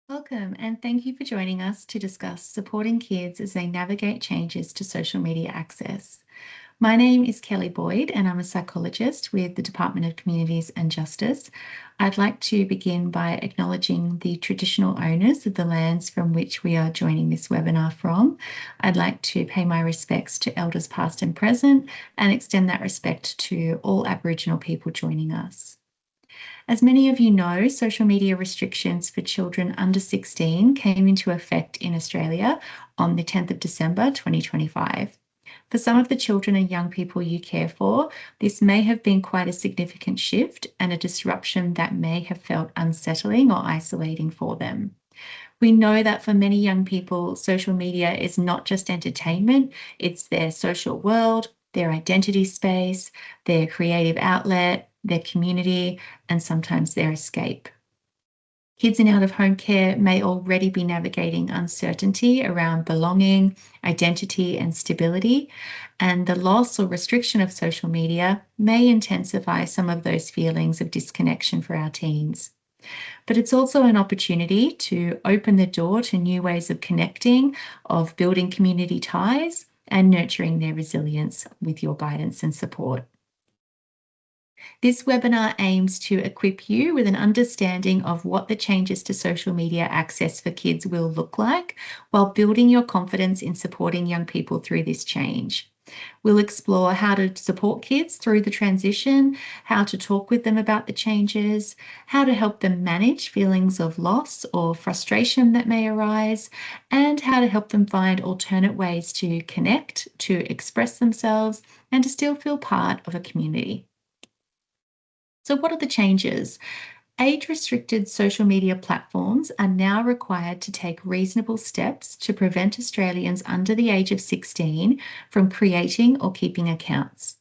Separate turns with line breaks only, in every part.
Welcome, and thank you for joining us to discuss supporting kids as they navigate changes to social media access. My name is Kelly Boyd, and I'm a psychologist with the Department of Communities and Justice. I'd like to begin by acknowledging the traditional owners of the lands from which we are joining this webinar from. I'd like to pay my respects to elders past and present and extend that respect to all Aboriginal people joining us. As many of you know, social media restrictions for children under 16 came into effect in Australia on the 10th of December 2025. For some of the children and young people you care for, this may have been quite a significant shift and a disruption that may have felt unsettling or isolating for them. We know that for many young people, social media is not just entertainment, it's their social world, their identity space, their creative outlet, their community, and sometimes their escape. Kids in out-of-home care may already be navigating uncertainty around belonging, identity, and stability, and the loss or restriction of social media may intensify some of those feelings of disconnection for our teens. But it's also an opportunity to open the door to new ways of connecting, of building community ties, and nurturing their resilience with your guidance and support. This webinar aims to equip you with an understanding of what the changes to social media access for kids will look like, while building your confidence in supporting young people through this change. We'll explore how to support kids through the transition, how to talk with them about the changes, how to help them manage feelings of loss or frustration that may arise, and how to help them find alternate ways to connect, to express themselves, and to still feel part of a community. So, what are the changes? Age-restricted social media platforms are now required to take reasonable steps to prevent Australians under the age of 16 from creating or keeping accounts.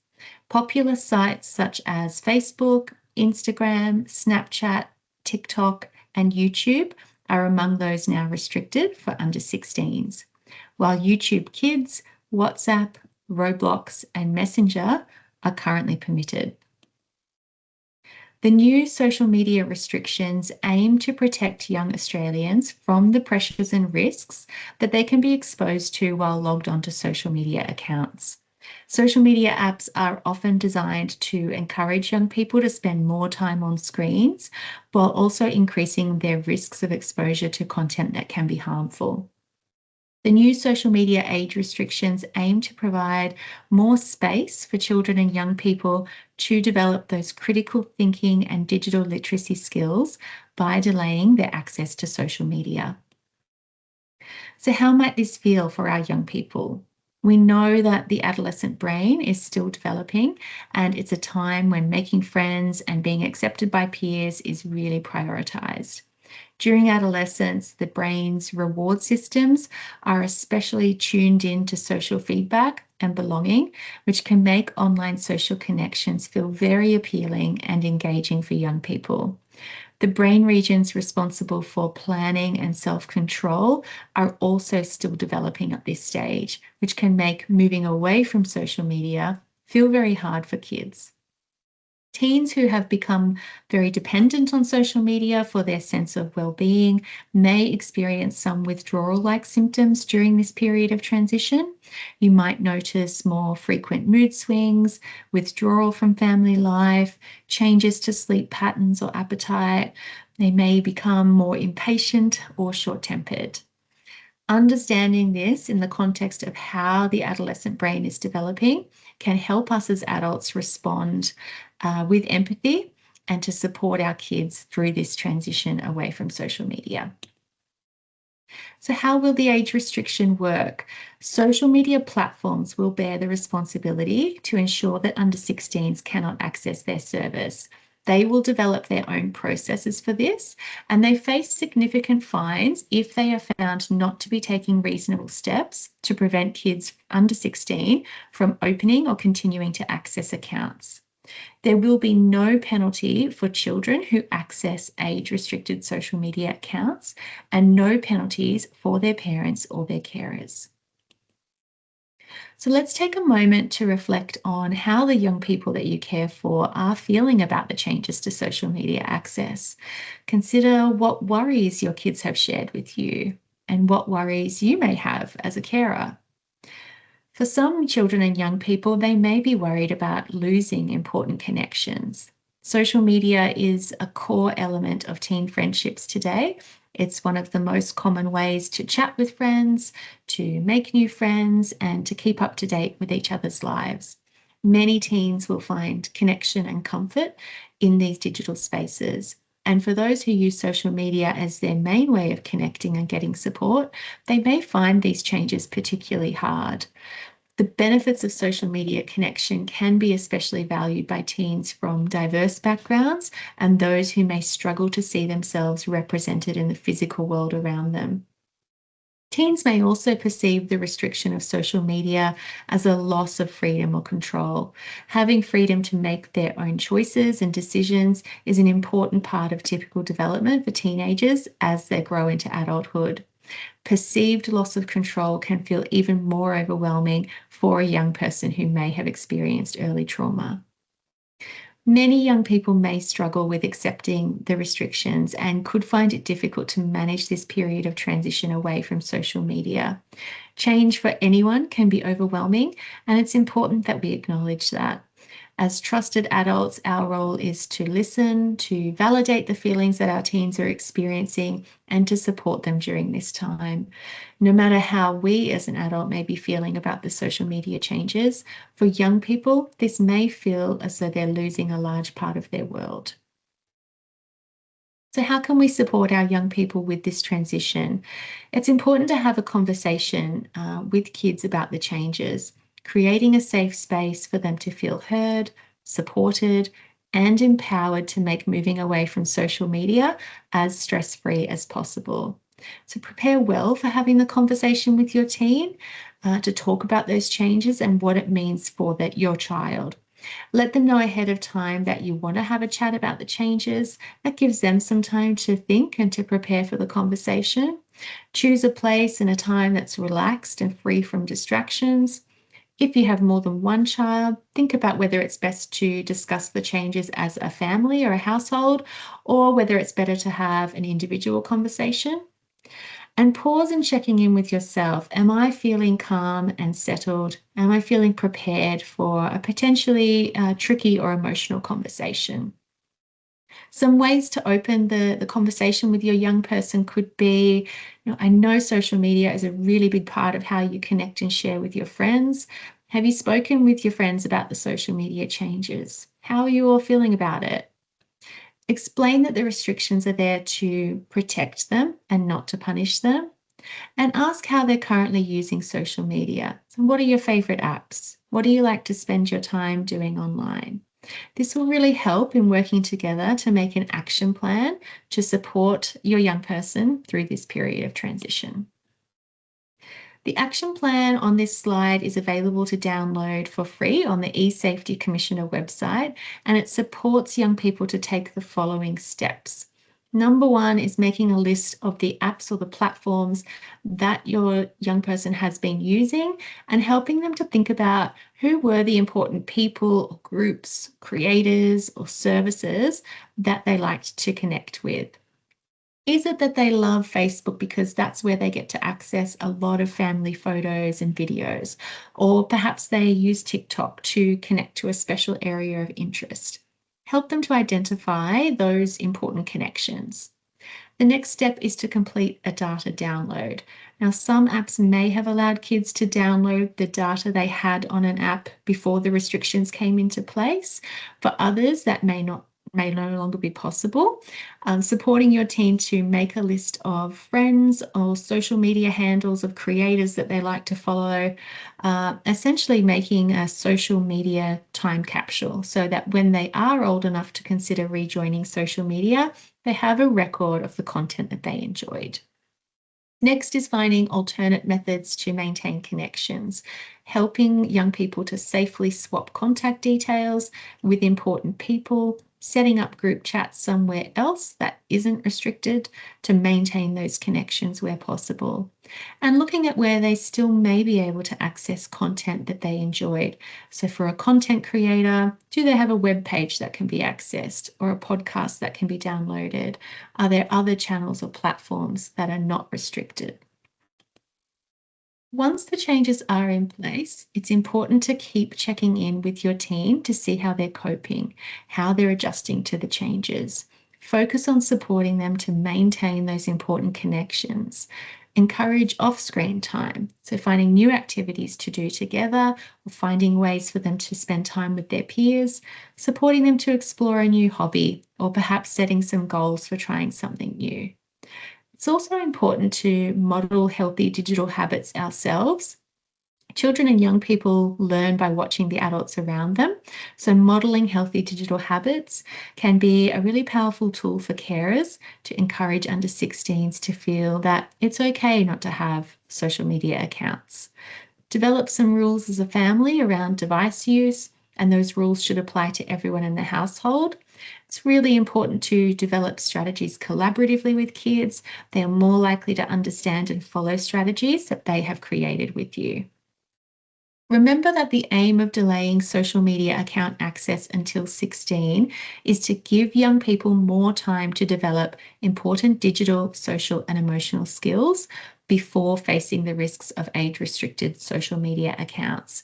Popular sites such as Facebook, Instagram, Snapchat, TikTok, and YouTube are among those now restricted for under 16s, while YouTube Kids, WhatsApp, Roblox, and Messenger are currently permitted. The new social media restrictions aim to protect young Australians from the pressures and risks that they can be exposed to while logged onto social media accounts. Social media apps are often designed to encourage young people to spend more time on screens, while also increasing their risks of exposure to content that can be harmful. The new social media age restrictions aim to provide more space for children and young people to develop those critical thinking and digital literacy skills by delaying their access to social media. So, how might this feel for our young people? We know that the adolescent brain is still developing, and it's a time when making friends and being accepted by peers is really prioritized. During adolescence, the brain's reward systems are especially tuned in to social feedback and belonging, which can make online social connections feel very appealing and engaging for young people. The brain regions responsible for planning and self-control are also still developing at this stage, which can make moving away from social media feel very hard for kids. Teens who have become very dependent on social media for their sense of well-being may experience some withdrawal-like symptoms during this period of transition. You might notice more frequent mood swings, withdrawal from family life, changes to sleep patterns or appetite. They may become more impatient or short-tempered. Understanding this in the context of how the adolescent brain is developing can help us as adults respond with empathy and to support our kids through this transition away from social media. So, how will the age restriction work? Social media platforms will bear the responsibility to ensure that under 16s cannot access their service. They will develop their own processes for this, and they face significant fines if they are found not to be taking reasonable steps to prevent kids under 16 from opening or continuing to access accounts. There will be no penalty for children who access age-restricted social media accounts, and no penalties for their parents or their carers. So let's take a moment to reflect on how the young people that you care for are feeling about the changes to social media access. Consider what worries your kids have shared with you and what worries you may have as a carer. For some children and young people, they may be worried about losing important connections. Social media is a core element of teen friendships today. It's one of the most common ways to chat with friends, to make new friends, and to keep up to date with each other's lives. Many teens will find connection and comfort in these digital spaces. And for those who use social media as their main way of connecting and getting support, they may find these changes particularly hard. The benefits of social media connection can be especially valued by teens from diverse backgrounds and those who may struggle to see themselves represented in the physical world around them. Teens may also perceive the restriction of social media as a loss of freedom or control. Having freedom to make their own choices and decisions is an important part of typical development for teenagers as they grow into adulthood. Perceived loss of control can feel even more overwhelming for a young person who may have experienced early trauma. Many young people may struggle with accepting the restrictions and could find it difficult to manage this period of transition away from social media. Change for anyone can be overwhelming, and it's important that we acknowledge that. As trusted adults, our role is to listen, to validate the feelings that our teens are experiencing, and to support them during this time. No matter how we as an adult may be feeling about the social media changes, for young people, this may feel as though they're losing a large part of their world. So, how can we support our young people with this transition? It's important to have a conversation with kids about the changes, creating a safe space for them to feel heard, supported, and empowered to make moving away from social media as stress free as possible. So, prepare well for having the conversation with your teen to talk about those changes and what it means for your child. Let them know ahead of time that you want to have a chat about the changes. That gives them some time to think and to prepare for the conversation. Choose a place and a time that's relaxed and free from distractions. If you have more than one child, think about whether it's best to discuss the changes as a family or a household, or whether it's better to have an individual conversation. And pause and checking in with yourself. Am I feeling calm and settled? Am I feeling prepared for a potentially tricky or emotional conversation? Some ways to open the conversation with your young person could be, I know social media is a really big part of how you connect and share with your friends. Have you spoken with your friends about the social media changes? How are you all feeling about it? Explain that the restrictions are there to protect them and not to punish them. And ask how they're currently using social media. So what are your favorite apps? What do you like to spend your time doing online? This will really help in working together to make an action plan to support your young person through this period of transition. The action plan on this slide is available to download for free on the eSafety Commissioner website, and it supports young people to take the following steps. Number one is making a list of the apps or the platforms that your young person has been using and helping them to think about who were the important people, or groups, creators, or services that they liked to connect with. Is it that they love Facebook because that's where they get to access a lot of family photos and videos? Or perhaps they use TikTok to connect to a special area of interest. Help them to identify those important connections. The next step is to complete a data download. Now, some apps may have allowed kids to download the data they had on an app before the restrictions came into place. For others, that may no longer be possible. Supporting your teen to make a list of friends or social media handles of creators that they like to follow, essentially making a social media time capsule so that when they are old enough to consider rejoining social media, they have a record of the content that they enjoyed. Next is finding alternate methods to maintain connections, helping young people to safely swap contact details with important people, setting up group chats somewhere else that isn't restricted to maintain those connections where possible, and looking at where they still may be able to access content that they enjoyed. So for a content creator, do they have a web page that can be accessed or a podcast that can be downloaded? Are there other channels or platforms that are not restricted? Once the changes are in place, it's important to keep checking in with your team to see how they're coping, how they're adjusting to the changes. Focus on supporting them to maintain those important connections. Encourage off screen time, so finding new activities to do together or finding ways for them to spend time with their peers, supporting them to explore a new hobby, or perhaps setting some goals for trying something new. It's also important to model healthy digital habits ourselves. Children and young people learn by watching the adults around them. So modeling healthy digital habits can be a really powerful tool for carers to encourage under 16s to feel that it's okay not to have social media accounts. Develop some rules as a family around device use, and those rules should apply to everyone in the household. It's really important to develop strategies collaboratively with kids. They are more likely to understand and follow strategies that they have created with you. Remember that the aim of delaying social media account access until 16 is to give young people more time to develop important digital, social, and emotional skills before facing the risks of age-restricted social media accounts.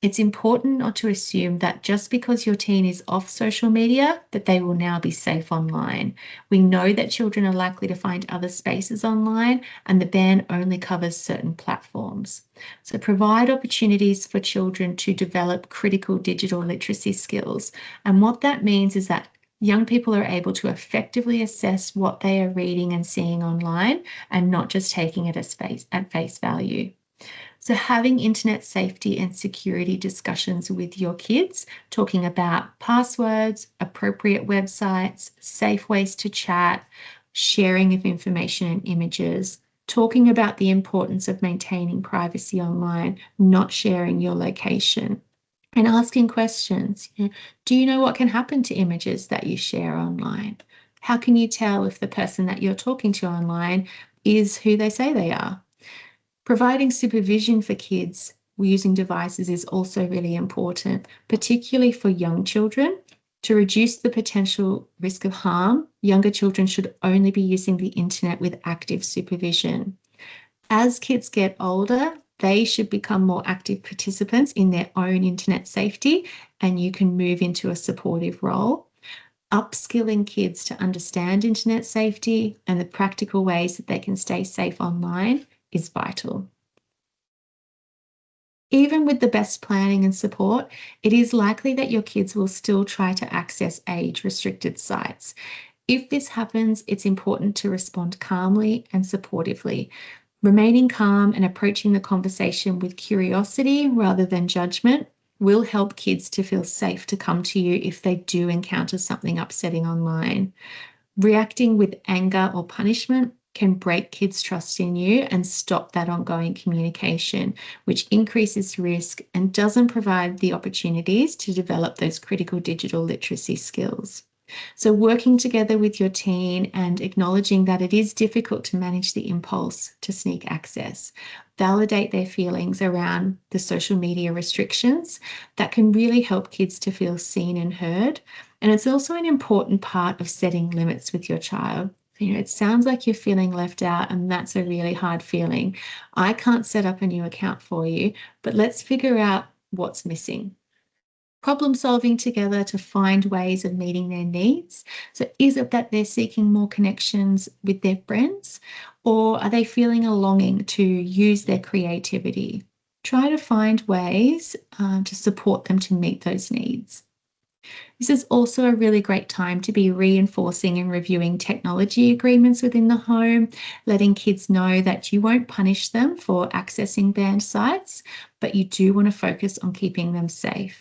It's important not to assume that just because your teen is off social media, that they will now be safe online. We know that children are likely to find other spaces online, and the ban only covers certain platforms. So provide opportunities for children to develop critical digital literacy skills. And what that means is that young people are able to effectively assess what they are reading and seeing online and not just taking it at face value. So having internet safety and security discussions with your kids, talking about passwords, appropriate websites, safe ways to chat, sharing of information and images, talking about the importance of maintaining privacy online, not sharing your location, and asking questions. Do you know what can happen to images that you share online? How can you tell if the person that you're talking to online is who they say they are? Providing supervision for kids using devices is also really important, particularly for young children. To reduce the potential risk of harm, younger children should only be using the internet with active supervision. As kids get older, they should become more active participants in their own internet safety, and you can move into a supportive role. Upskilling kids to understand internet safety and the practical ways that they can stay safe online is vital. Even with the best planning and support, it is likely that your kids will still try to access age-restricted sites. If this happens, it's important to respond calmly and supportively. Remaining calm and approaching the conversation with curiosity rather than judgment will help kids to feel safe to come to you if they do encounter something upsetting online. Reacting with anger or punishment can break kids' trust in you and stop that ongoing communication, which increases risk and doesn't provide the opportunities to develop those critical digital literacy skills. So working together with your teen and acknowledging that it is difficult to manage the impulse to sneak access. Validate their feelings around the social media restrictions. That can really help kids to feel seen and heard. And it's also an important part of setting limits with your child. It sounds like you're feeling left out, and that's a really hard feeling. I can't set up a new account for you, but let's figure out what's missing. Problem solving together to find ways of meeting their needs. So is it that they're seeking more connections with their friends, or are they feeling a longing to use their creativity? Try to find ways to support them to meet those needs. This is also a really great time to be reinforcing and reviewing technology agreements within the home, letting kids know that you won't punish them for accessing banned sites, but you do want to focus on keeping them safe.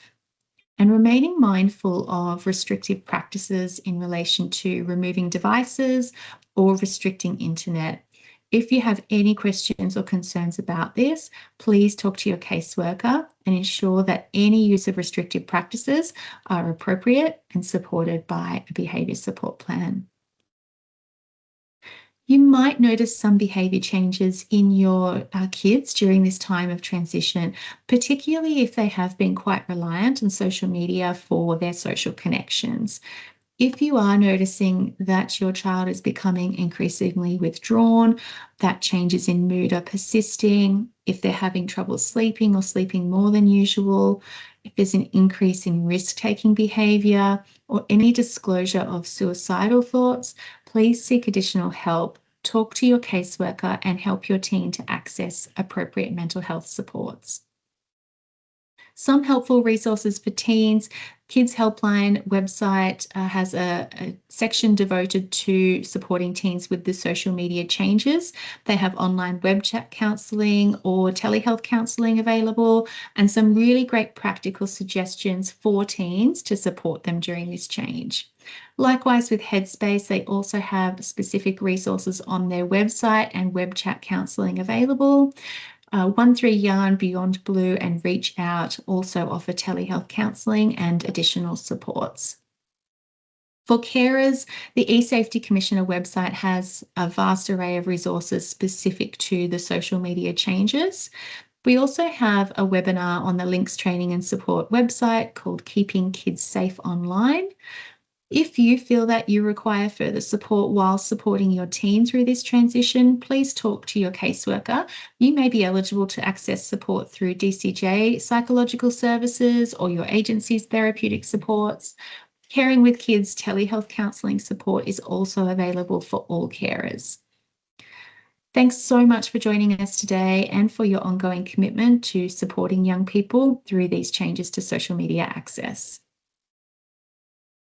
And remaining mindful of restrictive practices in relation to removing devices or restricting internet. If you have any questions or concerns about this, please talk to your caseworker and ensure that any use of restrictive practices are appropriate and supported by a behaviour support plan. You might notice some behaviour changes in your kids during this time of transition, particularly if they have been quite reliant on social media for their social connections. If you are noticing that your child is becoming increasingly withdrawn, that changes in mood are persisting, if they're having trouble sleeping or sleeping more than usual, if there's an increase in risk-taking behaviour, or any disclosure of suicidal thoughts, please seek additional help. Talk to your caseworker and help your teen to access appropriate mental health supports. Some helpful resources for teens. Kids Helpline website has a section devoted to supporting teens with the social media changes. They have online web chat counselling or telehealth counselling available, and some really great practical suggestions for teens to support them during this change. Likewise, with Headspace, they also have specific resources on their website and web chat counselling available. 13Yarn, Beyond Blue and Reach Out also offer telehealth counselling and additional supports. For carers, the eSafety Commissioner website has a vast array of resources specific to the social media changes. We also have a webinar on the Links Training and Support website called Keeping Kids Safe Online. If you feel that you require further support while supporting your teen through this transition, please talk to your caseworker. You may be eligible to access support through DCJ psychological services or your agency's therapeutic supports. Caring with Kids telehealth counselling support is also available for all carers. Thanks so much for joining us today and for your ongoing commitment to supporting young people through these changes to social media access.